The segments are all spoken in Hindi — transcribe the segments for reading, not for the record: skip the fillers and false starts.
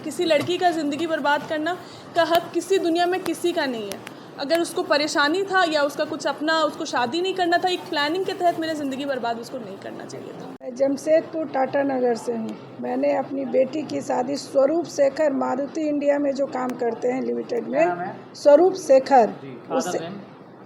किसी लड़की का ज़िंदगी बर्बाद करना का हक किसी दुनिया में किसी का नहीं है। अगर उसको परेशानी था या उसका कुछ अपना उसको शादी नहीं करना था, एक प्लानिंग के तहत मेरी ज़िंदगी बर्बाद उसको नहीं करना चाहिए था। मैं जमशेदपुर टाटा नगर से हूँ। मैंने अपनी बेटी की शादी स्वरूप शेखर मारुति इंडिया में जो काम करते हैं लिमिटेड में, स्वरूप शेखर उससे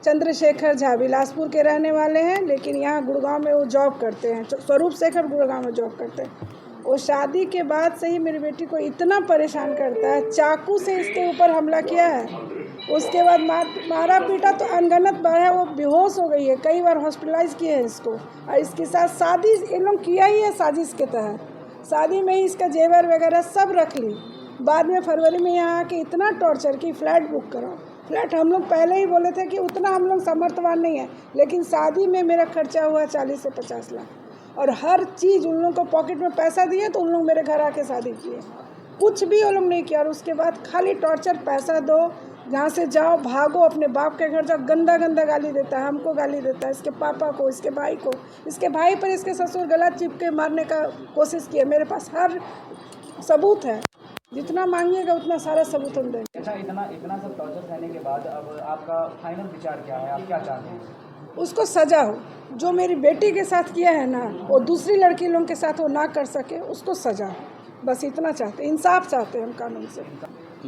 चंद्रशेखर झा बिलासपुर के रहने वाले हैं, लेकिन यहाँ गुड़गांव में वो जॉब करते हैं। स्वरूप शेखर गुड़गांव में जॉब करते हैं। वो शादी के बाद से ही मेरी बेटी को इतना परेशान करता है, चाकू से इसके ऊपर हमला किया है। उसके बाद मारा पीटा तो अनगनत बार है, वो बेहोश हो गई है, कई बार हॉस्पिटलाइज किए हैं इसको। और इसके साथ शादी इन लोग किया ही है साजिश के तहत। शादी में ही इसका जेवर वगैरह सब रख ली। बाद में फरवरी में यहाँ आके इतना टॉर्चर की फ्लैट बुक करो। फ्लैट हम लोग पहले ही बोले थे कि उतना हम लोग समर्थवान नहीं है, लेकिन शादी में मेरा खर्चा हुआ 40 से 50 लाख और हर चीज़ उन लोगों को पॉकेट में पैसा दिए तो उन लोग मेरे घर आके शादी किए। कुछ भी वो लोग नहीं किया। और उसके बाद खाली टॉर्चर, पैसा दो, यहाँ से जाओ, भागो, अपने बाप के घर जाओ। गंदा गंदा गाली देता है, हमको गाली देता है, इसके पापा को, इसके भाई को। इसके भाई पर इसके ससुर गला चिप के मारने का कोशिश किया। मेरे पास हर सबूत है, जितना मांगिएगा उतना सारा सबूत हम देंगे। अच्छा, इतना सब टॉर्चर सहने के बाद अब आपका फाइनल विचार क्या है? आप क्या चाहते हैं? उसको सजा हो। जो मेरी बेटी के साथ किया है ना, वो दूसरी लड़की लोगों के साथ वो ना कर सके, उसको सजा हो। बस इतना चाहते, इंसाफ चाहते हैं हम कानून से।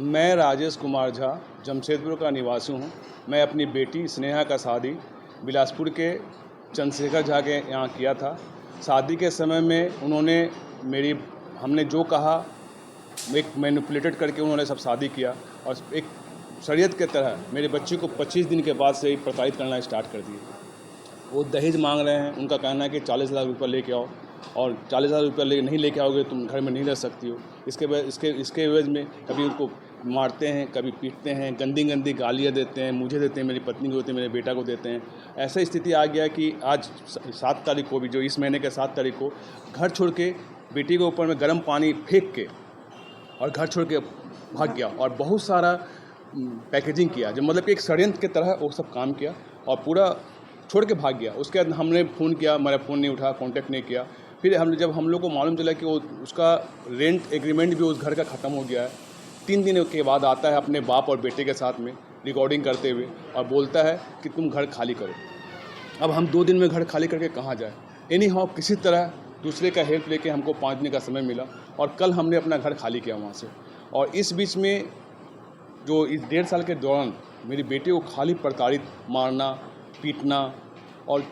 मैं राजेश कुमार झा जमशेदपुर का निवासी हूँ। मैं अपनी बेटी स्नेहा का शादी बिलासपुर के चंद्रशेखर झा के यहाँ किया था। शादी के समय में उन्होंने हमने जो कहा एक मैनिपुलेटेड करके उन्होंने सब शादी किया और एक शरीयत के तरह मेरे बच्चे को 25 दिन के बाद से ही प्रताड़ित करना स्टार्ट कर दिए। वो दहेज मांग रहे हैं। उनका कहना है कि 40 लाख रुपये लेके आओ और 40 लाख रुपये नहीं लेके आओगे तुम घर में नहीं रह सकती हो। इसके एवज में कभी उनको मारते हैं, कभी पीटते हैं, गंदी गंदी गालियाँ देते हैं, मुझे देते हैं, मेरी पत्नी को देते हैं, मेरे बेटा को देते हैं। ऐसा स्थिति आ गया कि आज 7 तारीख को भी, जो इस महीने के 7 तारीख को, घर छोड़ के बेटी के ऊपर में गर्म पानी फेंक के और घर छोड़ के भाग गया और बहुत सारा पैकेजिंग किया, जो मतलब कि एक षड्यंत्र की तरह वो सब काम किया और पूरा छोड़ के भाग गया। उसके बाद हमने फ़ोन किया, मेरा फ़ोन नहीं उठा, कांटेक्ट नहीं किया। फिर जब हम लोग को मालूम चला कि वो उसका रेंट एग्रीमेंट भी उस घर का ख़त्म हो गया है, 3 दिन के बाद आता है अपने बाप और बेटे के साथ में रिकॉर्डिंग करते हुए और बोलता है कि तुम घर खाली करो। अब हम 2 दिन में घर खाली करके कहाँ जाए? एनी हाउ किसी तरह दूसरे का हेल्प लेके हमको 5 दिन का समय मिला और कल हमने अपना घर खाली किया वहाँ से। और इस बीच में जो इस 1.5 साल के दौरान मेरी बेटी को खाली प्रताड़ित, मारना, पीटना और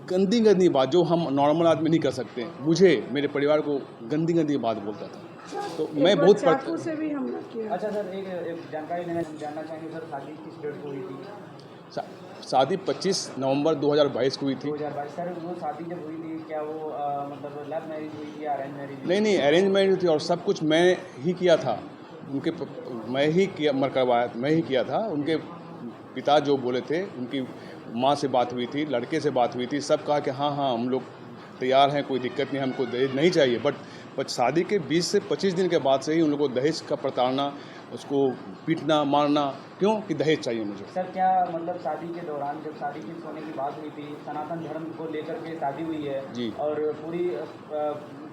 गंदी गंदी बात जो हम नॉर्मल आदमी नहीं कर सकते, मुझे, मेरे परिवार को गंदी गंदी बात बोलता था। तो मैं बहुत चाकू से भी हमला किया। अच्छा सर, एक जानकारी जानना चाहेंगे सर, शादी किस डेट को हुई थी? शादी 25 नवंबर 2022 को हुई थी। 2022। सर, वो शादी जब हुई थी क्या वो मतलब लव मैरिज हुई थी या अरेंज मैरिज? नहीं, अरेंज मैरिज थी और सब कुछ मैं ही किया था। मैं ही किया था। उनके पिता जो बोले थे, उनकी माँ से बात हुई थी, लड़के से बात हुई थी, सब कहा कि हाँ हम लोग तैयार हैं, कोई दिक्कत नहीं, हमको दहेज नहीं चाहिए। बट शादी के 20 से 25 दिन के बाद से ही उन लोगों को दहेज का प्रताड़ना, उसको पीटना, मारना, क्यों कि दहेज चाहिए मुझे। सर, क्या मतलब शादी के दौरान जब शादी फिक्स होने की बात हुई थी, सनातन धर्म को लेकर के शादी हुई है जी, और पूरी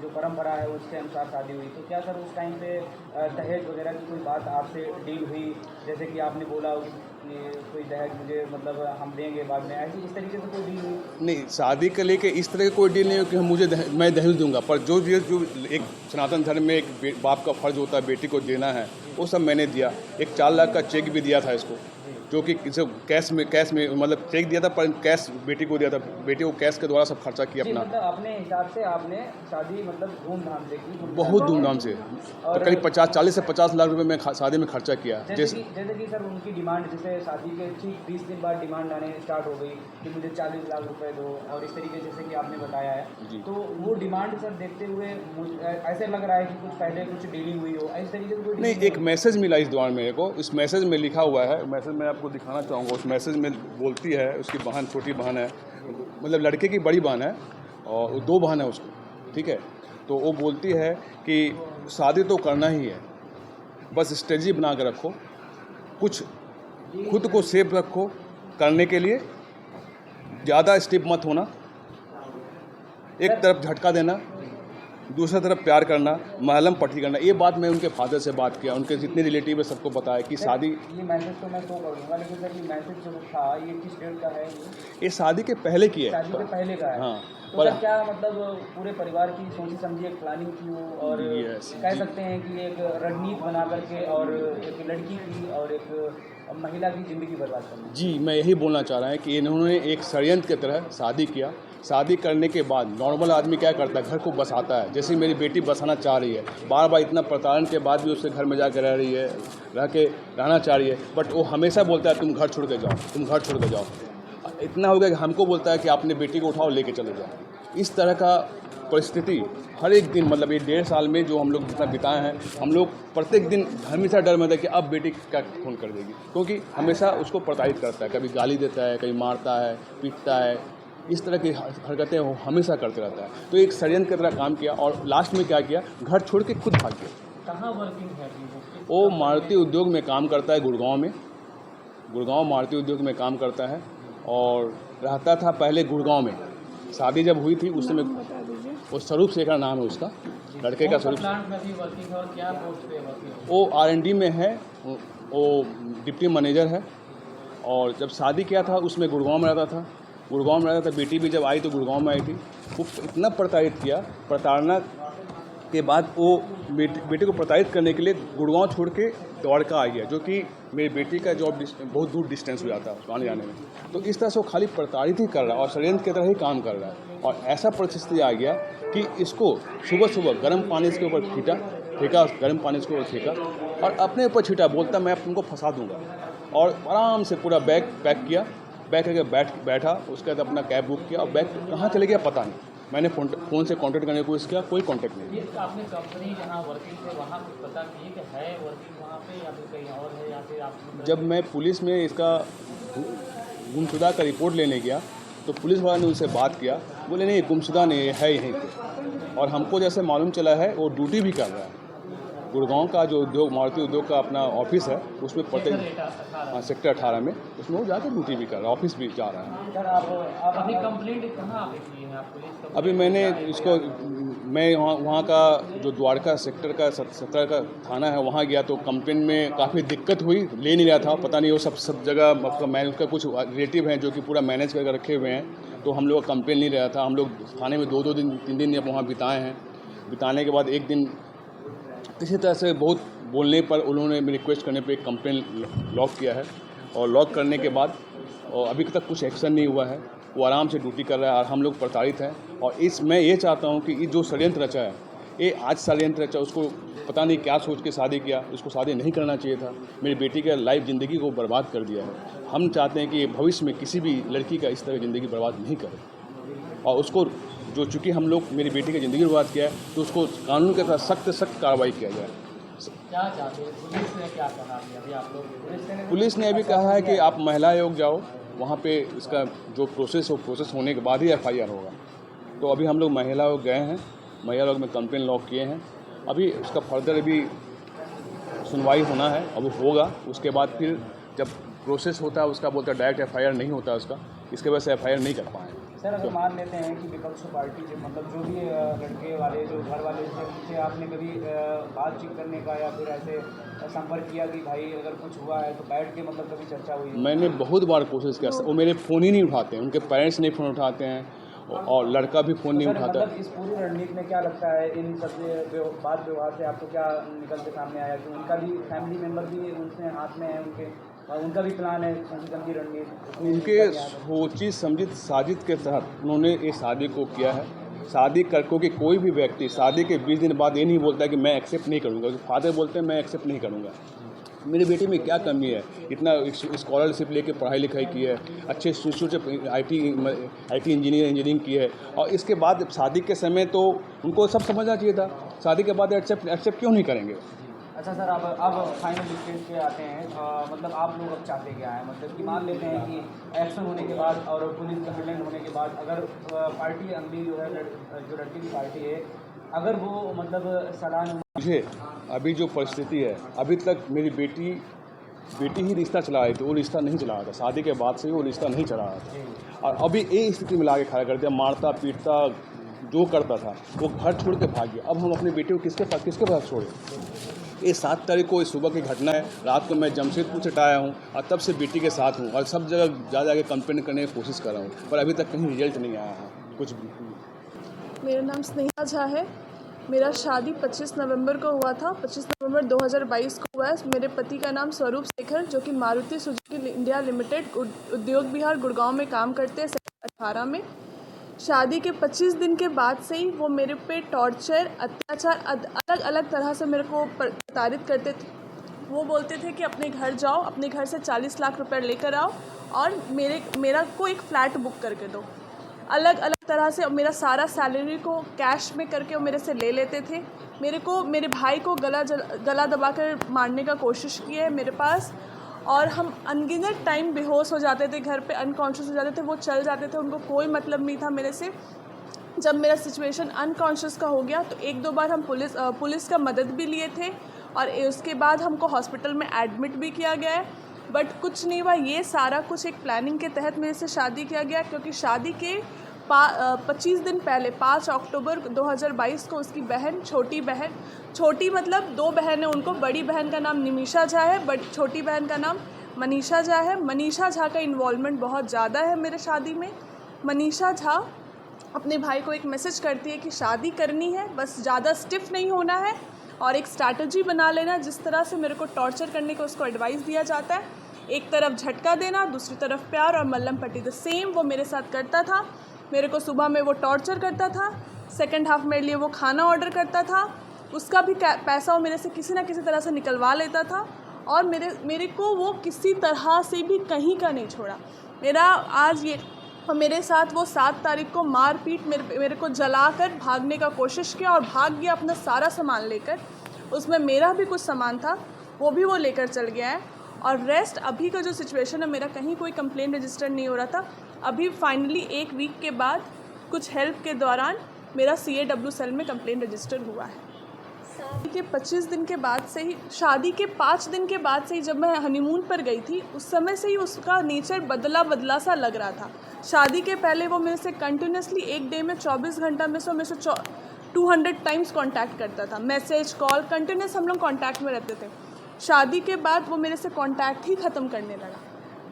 जो परंपरा है उसके अनुसार शादी हुई, तो क्या सर उस टाइम पे दहेज वगैरह की कोई बात आपसे डील हुई? जैसे कि आपने बोला कि कोई दहेज मुझे मतलब हम देंगे बाद में, ऐसी इस तरीके से कोई डील हुई? नहीं, शादी के लेके इस तरह की कोई डील नहीं हो कि मैं दहेज दूंगा। पर जो एक सनातन धर्म में एक बाप का फर्ज होता है बेटी को देना है, वो सब मैंने दिया। एक 4 लाख का चेक भी दिया था इसको, जो कि कैश में मतलब चेक दिया था, पर कैश बेटी को दिया था। बेटी को कैश के द्वारा सब खर्चा किया अपना। मतलब अपने हिसाब से आपने शादी मतलब धूमधाम से की? बहुत धूमधाम से। तो करीब 40 से 50 लाख रुपए मैं शादी में खर्चा किया। जैसे कि सर उनकी डिमांड, जैसे शादी के ठीक 20 दिन बाद डिमांड आने स्टार्ट हो गई कि मुझे 40 लाख रुपए दो और इस तरीके जैसे कि आपने बताया है, तो वो डिमांड सर देखते हुए ऐसे लग रहा है कि कुछ पहले कुछ डीलिंग हुई हो, इस तरीके से? नहीं, एक मैसेज मिला इस दौरान मेरे को। इस मैसेज में लिखा हुआ है, मैसेज मैं आपको दिखाना चाहूँगा। उस मैसेज में बोलती है, उसकी बहन, छोटी बहन है, मतलब लड़के की बड़ी बहन है और 2 बहन है उसको, ठीक है। तो वो बोलती है कि शादी तो करना ही है, बस स्ट्रेटजी बना के रखो, कुछ खुद को सेफ रखो करने के लिए, ज़्यादा स्टिप मत होना, एक तरफ झटका देना, दूसरा तरफ प्यार करना, महलम पट्टी करना। ये बात मैं उनके फादर से बात किया, उनके जितने रिलेटिव है सबको बताया कि शादी, ये मैसेज तो मैं शो करूँगा, लेकिन सर ये मैसेज जो था ये किस डेट का है? ये शादी के पहले की है। शादी के पहले का है। हाँ, तो सर क्या मतलब पूरे परिवार की सोची समझी एक प्लानिंग थी वो, और Yes, कह सकते हैं कि एक रणनीति बना करके और एक लड़की की और एक महिला की ज़िंदगी बर्बाद करना। जी, मैं यही बोलना चाह रहा हूँ कि इन्होंने एक षड्यंत्र की तरह शादी किया। शादी करने के बाद नॉर्मल आदमी क्या करता है, घर को बसाता है। जैसे मेरी बेटी बसाना चाह रही है, बार बार इतना प्रताड़न के बाद भी उसके घर में जाकर रह रही है, रहना चाह रही है, बट वो हमेशा बोलता है तुम घर छोड़ के जाओ, तुम घर छोड़ के जाओ। इतना हो गया कि हमको बोलता है कि अपने बेटी को उठाओ लेके चले जाओ। इस तरह का परिस्थिति हर एक दिन, मतलब ये 1.5 साल में जो हम लोग जितना बिताए हैं, हम लोग प्रत्येक दिन हमेशा डर में था कि अब बेटी क्या खून कर देगी, क्योंकि हमेशा उसको प्रताड़ित करता है, कभी गाली देता है, कभी मारता है, पीटता है, इस तरह की हरकतें वो हमेशा करते रहता है। तो एक षड्यंत्र की तरह काम किया और लास्ट में क्या किया, घर छोड़ के खुद भाग गया। कहाँ वर्किंग है वो मारुति उद्योग में काम करता है, गुड़गांव में। गुड़गांव मारुति उद्योग में काम करता है और रहता था पहले गुड़गांव में। शादी जब हुई थी उस समय, वो स्वरूप शेखर नाम है उसका, लड़के का स्वरूप। प्लांट में भी वर्किंग है और क्या पोस्ट पे वर्किंग? वो R&D में है, वो डिप्टी मैनेजर है। और जब शादी किया था उसमें गुड़गांव में रहता था, गुड़गांव में रहता था। बेटी भी जब आई तो गुड़गांव में आई थी। वो इतना प्रताड़ित किया, प्रताड़ना के बाद वो बेटी को प्रताड़ित करने के लिए गुड़गांव छोड़ के द्वारका आ गया, जो कि मेरी बेटी का जॉब बहुत दूर डिस्टेंस हो जाता है उसको आने जाने में। तो इस तरह से वो खाली प्रताड़ित ही कर रहा है और षड्यंत्र की तरह ही काम कर रहा है। और ऐसा परिस्थिति आ गया कि इसको सुबह सुबह गर्म पानी इसके ऊपर फेंका, गर्म पानी इसके ऊपर फेंका और अपने ऊपर छीटा, बोलता मैं तुमको फंसा दूंगा। और आराम से पूरा बैग पैक किया, बैग करके बैठा, उसके बाद अपना कैब बुक किया और बैग कहाँ चले गया पता नहीं। मैंने फ़ोन से कांटेक्ट करने की कोशिश किया, कोई कांटेक्ट नहीं। ये आपने कंपनी जहाँ वर्किंग थे वहाँ कुछ पता किए कि है वर्किंग वहाँ पे या फिर कहीं और है, या फिर आप? जब मैं पुलिस में इसका गुमशुदा का रिपोर्ट लेने गया तो पुलिस वाले ने उनसे बात किया, बोले नहीं गुमशुदा नहीं है यहीं पे। और हमको जैसे मालूम चला है वो ड्यूटी भी कर रहा है। गुड़गांव का जो उद्योग मारुति उद्योग का अपना ऑफिस है उसमें प्रत्येक सेक्टर 18 में, उसमें वो जाकर ड्यूटी भी कर रहा है, ऑफिस भी जा रहा है। सर आप अपनी कंप्लेंट कहाँ पे की है आप पुलिस? अभी मैंने इसको, मैं वहाँ का जो द्वारका सेक्टर का 17 का थाना है वहाँ गया तो कंप्लेंट में काफ़ी दिक्कत हुई, ले नहीं रहा था, पता नहीं वो सब जगह मतलब मैं उसका कुछ रिलेटिव हैं जो कि पूरा मैनेज करके रखे हुए हैं, तो हम लोग का कंप्लेंट नहीं रहा था। हम लोग थाने में 2-2 दिन 3 दिन वहाँ बिताए हैं। बिताने के बाद एक दिन किसी तरह से बहुत बोलने पर उन्होंने रिक्वेस्ट करने पे एक कंप्लेंट लॉक किया है और लॉक करने के बाद और अभी तक कुछ एक्शन नहीं हुआ है। वो आराम से ड्यूटी कर रहा है और हम लोग प्रताड़ित हैं। और मैं ये चाहता हूँ कि ये जो षड्यंत्र रचा है, ये आज षड्यंत्र रचा, उसको पता नहीं क्या सोच के शादी किया, उसको शादी नहीं करना चाहिए था। मेरी बेटी का लाइफ ज़िंदगी को बर्बाद कर दिया है। हम चाहते हैं कि भविष्य में किसी भी लड़की का इस तरह की ज़िंदगी बर्बाद नहीं करे और उसको जो चूँकि हम लोग मेरी बेटी की ज़िंदगी बर्बाद किया है तो उसको कानून के साथ सख्त कार्रवाई किया जाए। क्या चाहते हैं? पुलिस ने क्या कहा अभी आप लोग? पुलिस ने अभी कहा है कि आप महिला आयोग जाओ, वहाँ पे इसका जो प्रोसेस हो, प्रोसेस होने के बाद ही FIR होगा। तो अभी हम लोग महिला आयोग गए हैं, महिला आयोग में कंप्लेन लॉक किए हैं। अभी उसका फर्दर अभी सुनवाई होना है, अब होगा। उसके बाद फिर जब प्रोसेस होता है उसका बोलता है डायरेक्ट FIR नहीं होता उसका, इसके वजह से FIR नहीं कर पाए। सर अगर मान लेते हैं कि विपक्ष पार्टी जो मतलब जो भी लड़के वाले जो घर वाले थे उनसे आपने कभी बातचीत करने का या फिर ऐसे संपर्क किया कि भाई अगर कुछ हुआ है तो बैठ के मतलब कभी चर्चा हुई? मैंने बहुत बार कोशिश किया, वो मेरे फ़ोन ही नहीं उठाते हैं, उनके पेरेंट्स नहीं फ़ोन उठाते हैं और लड़का भी फ़ोन नहीं उठाता। मतलब इस पूरी रणनीति में क्या लगता है, इन सब बात व्यवहार से आपको क्या निकल के सामने आया कि उनका भी फैमिली मेम्बर भी उनसे हाथ में है, उनका भी प्लान है गंभीर रणनीति? उनके सोची समझित साजिश के तहत उन्होंने ये शादी को किया है। शादी कर क्योंकि कोई भी व्यक्ति शादी के 20 दिन बाद ये नहीं बोलता कि मैं एक्सेप्ट नहीं करूँगा, फादर बोलते हैं मैं एक्सेप्ट नहीं करूँगा। मेरी बेटी में क्या कमी है, इतना स्कॉलरशिप लेके पढ़ाई लिखाई की है, अच्छे इंस्टीट्यूट से IT इंजीनियरिंग की है और इसके बाद शादी के समय तो उनको सब समझना चाहिए था। शादी के बाद एक्सेप्ट क्यों नहीं करेंगे? अच्छा सर, अब फाइनल स्टेज पे आते हैं। मतलब आप लोग अब चाहते क्या है, मतलब कि मान लेते हैं कि एक्शन होने के बाद और पुलिस का हैंडल होने के बाद अगर पार्टी अगली जो है जो लड़की की पार्टी है अगर वो मतलब सलाह मुझे अभी जो परिस्थिति है, अभी तक मेरी बेटी ही रिश्ता चला रही थी, वो रिश्ता नहीं चला रहा था। शादी के बाद से वो रिश्ता नहीं चला रहा था और अभी ये स्थिति में ला के खड़ा कर दिया, मारता पीटता जो करता था वो घर छोड़ के भाग गया। अब हम अपनी बेटी को किसके पास छोड़ें? ये 7 तारीख को इस सुबह की घटना है। रात को मैं जमशेदपुर से आया हूँ और तब से बेटी के साथ हूँ और सब जगह जा के कंप्लेंट करने की कोशिश कर रहा हूँ, पर अभी तक कहीं रिजल्ट नहीं आया है कुछ भी। मेरा नाम स्नेहा झा है। मेरा शादी 25 नवंबर को हुआ था। 25 नवंबर 2022 को हुआ है। मेरे पति का नाम स्वरूप शेखर, जो कि मारुति सुजुकी इंडिया लिमिटेड उद्योग विहार गुड़गांव में काम करते हैं, सेक्टर 18 में। शादी के 25 दिन के बाद से ही वो मेरे पे टॉर्चर, अत्याचार अलग अलग तरह से मेरे को प्रताड़ित करते थे। वो बोलते थे कि अपने घर जाओ, अपने घर से 40 लाख रुपए लेकर आओ और मेरा को एक फ़्लैट बुक करके दो। अलग अलग तरह से मेरा सारा सैलरी को कैश में करके वो मेरे से ले लेते थे। मेरे भाई को गला दबाकर मारने का कोशिश की है मेरे पास, और हम अनगिनत टाइम बेहोश हो जाते थे, घर पे अनकॉन्शियस हो जाते थे। वो चल जाते थे, उनको कोई मतलब नहीं था मेरे से। जब मेरा सिचुएशन अनकॉन्शियस का हो गया तो 1-2 बार हम पुलिस का मदद भी लिए थे और उसके बाद हमको हॉस्पिटल में एडमिट भी किया गया है, बट कुछ नहीं हुआ। ये सारा कुछ एक प्लानिंग के तहत मेरे से शादी किया गया, क्योंकि शादी के 25 दिन पहले 5 अक्टूबर 2022 को उसकी बहन, छोटी मतलब 2 बहन है उनको, बड़ी बहन का नाम निमिषा झा है, छोटी बहन का नाम मनीषा झा है। मनीषा झा का इन्वॉल्वमेंट बहुत ज़्यादा है मेरे शादी में। मनीषा झा अपने भाई को एक मैसेज करती है कि शादी करनी है, बस ज़्यादा स्टिफ नहीं होना है और एक स्ट्रैटेजी बना लेना। जिस तरह से मेरे को टॉर्चर करने का उसको एडवाइस दिया जाता है, एक तरफ झटका देना, दूसरी तरफ प्यार और मल्लम पट्टी, द सेम वो मेरे साथ करता था। मेरे को सुबह में वो टॉर्चर करता था, सेकंड हाफ मेरे लिए वो खाना ऑर्डर करता था, उसका भी पैसा वो मेरे से किसी ना किसी तरह से निकलवा लेता था, और मेरे को वो किसी तरह से भी कहीं का नहीं छोड़ा। मेरे साथ वो 7 तारीख को मारपीट, मेरे को जलाकर भागने का कोशिश किया और भाग गया अपना सारा सामान लेकर। उसमें मेरा भी कुछ सामान था, वो भी वो लेकर चल गया है। और रेस्ट अभी का जो सिचुएशन है, मेरा कहीं कोई कंप्लेंट रजिस्टर नहीं हो रहा था। अभी फाइनली 1 वीक के बाद कुछ हेल्प के दौरान मेरा CAW सेल में कंप्लेंट रजिस्टर हुआ है। शादी के 25 दिन के बाद से ही, शादी के 5 दिन के बाद से ही, जब मैं हनीमून पर गई थी, उस समय से ही उसका नेचर बदला सा लग रहा था। शादी के पहले वो मेरे से कंटिन्यूसली एक डे में 24 घंटा में से 200 टाइम्स कांटेक्ट करता था, मैसेज कॉल कंटिन्यूस, हम लोग कांटेक्ट में रहते थे। शादी के बाद वो मेरे से कांटेक्ट ही ख़त्म करने लगा,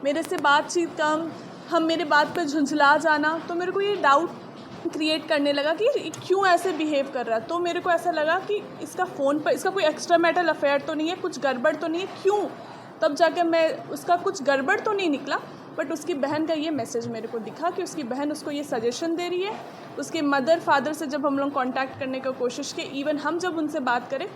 मेरे से बातचीत कम, हम मेरे बात पे झुंझला जाना। तो मेरे को ये डाउट क्रिएट करने लगा कि क्यों ऐसे बिहेव कर रहा है। तो मेरे को ऐसा लगा कि इसका फ़ोन पर इसका कोई एक्स्ट्रा मैरिटल अफेयर तो नहीं है, कुछ गड़बड़ तो नहीं है, क्यों? तब जाकर मैं उसका कुछ गड़बड़ तो नहीं निकला, बट उसकी बहन का ये मैसेज मेरे को दिखा कि उसकी बहन उसको ये सजेशन दे रही है। उसके मदर फादर से जब हम लोग कांटेक्ट करने का कोशिश की, इवन हम जब उनसे बात करें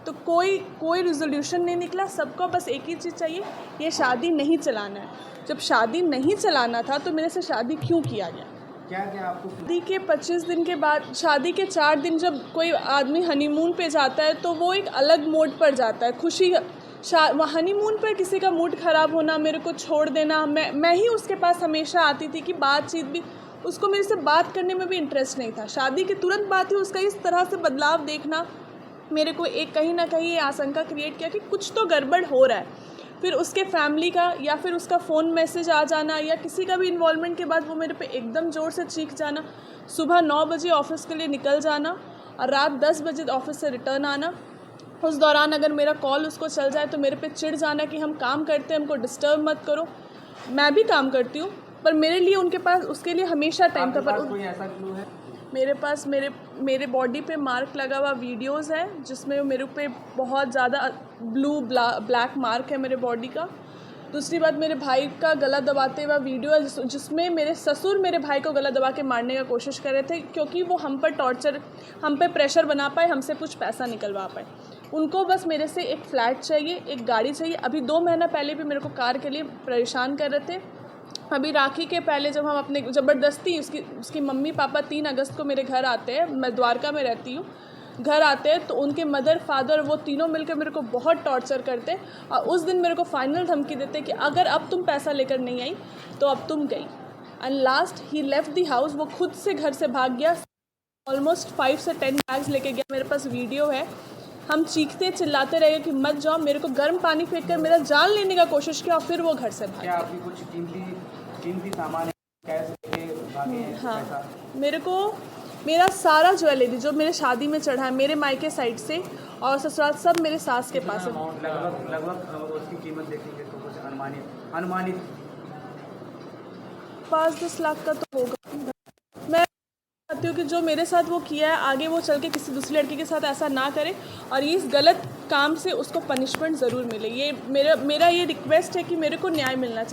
तो कोई रिजोल्यूशन नहीं निकला। सबको बस एक ही चीज़ चाहिए, ये शादी नहीं चलाना है। जब शादी नहीं चलाना था तो मेरे से शादी क्यों किया गया? क्या आपको शादी के 25 दिन के बाद, शादी के 4 दिन जब कोई आदमी हनीमून पे जाता है तो वो एक अलग मोड पर जाता है, खुशी। हनीमून पर किसी का मूड ख़राब होना, मेरे को छोड़ देना, मैं ही उसके पास हमेशा आती थी कि बातचीत भी, उसको मेरे से बात करने में भी इंटरेस्ट नहीं था। शादी के तुरंत बाद ही उसका इस तरह से बदलाव देखना मेरे को एक कहीं ना कहीं ये आशंका क्रिएट किया कि कुछ तो गड़बड़ हो रहा है। फिर उसके फैमिली का या फिर उसका फ़ोन मैसेज आ जाना या किसी का भी इन्वॉल्वमेंट के बाद वो मेरे पे एकदम ज़ोर से चीख जाना, सुबह 9 बजे ऑफिस के लिए निकल जाना और रात 10 बजे ऑफिस से रिटर्न आना। उस दौरान अगर मेरा कॉल उसको चल जाए तो मेरे पे चिढ़ जाना कि हम काम करते हैं, हमको डिस्टर्ब मत करो। मैं भी काम करती हूँ, पर मेरे लिए उनके पास उसके लिए हमेशा टाइम था। पर कोई ऐसा क्लू है? मेरे पास मेरे बॉडी पे मार्क लगा हुआ वीडियोस है, जिसमें मेरे पे बहुत ज़्यादा ब्लैक मार्क है मेरे बॉडी का। दूसरी बात, मेरे भाई का गला दबाते हुआ वीडियो है, जिसमें मेरे ससुर मेरे भाई को गला दबा के मारने का कोशिश कर रहे थे, क्योंकि वो हम पे प्रेशर बना पाए, हमसे कुछ पैसा निकलवा पाए। उनको बस मेरे से एक फ़्लैट चाहिए, एक गाड़ी चाहिए। अभी 2 महीना पहले भी मेरे को कार के लिए परेशान कर रहे थे। अभी राखी के पहले जब हम अपने ज़बरदस्ती, उसकी मम्मी पापा 3 अगस्त को मेरे घर आते हैं, मैं द्वारका में रहती हूँ, घर आते हैं तो उनके मदर फादर वो तीनों मिलकर मेरे को बहुत टॉर्चर करते और उस दिन मेरे को फाइनल धमकी देते कि अगर अब तुम पैसा लेकर नहीं आई तो अब तुम गई। And last he left the house, वो खुद से घर से भाग गया, ऑलमोस्ट 5 से 10 बैग्स लेके गया। मेरे पास वीडियो है, हम चीखते चिल्लाते रहे कि मत जाओ, मेरे को गर्म पानी फेंक कर मेरा जान लेने का कोशिश किया और फिर वो घर से भाग गया। आपकी कुछ कीमती सामान कैश लेके भागे हैं? हाँ, मेरा सारा ज्वेलरी जो मेरे शादी में चढ़ा है मेरे मायके साइड से और ससुराल सब मेरे सास के पास है। अमाउंट लगभग उसकी कीमत देखेंगे तो कुछ अनुमानित 5-10 लाख का तो होगा। मैं चाहती हूँ कि जो मेरे साथ वो किया है आगे वो चल के किसी दूसरी लड़की के साथ ऐसा ना करे और ये इस गलत काम से उसको पनिशमेंट ज़रूर मिले। ये मेरा ये रिक्वेस्ट है कि मेरे को न्याय मिलना चाहिए।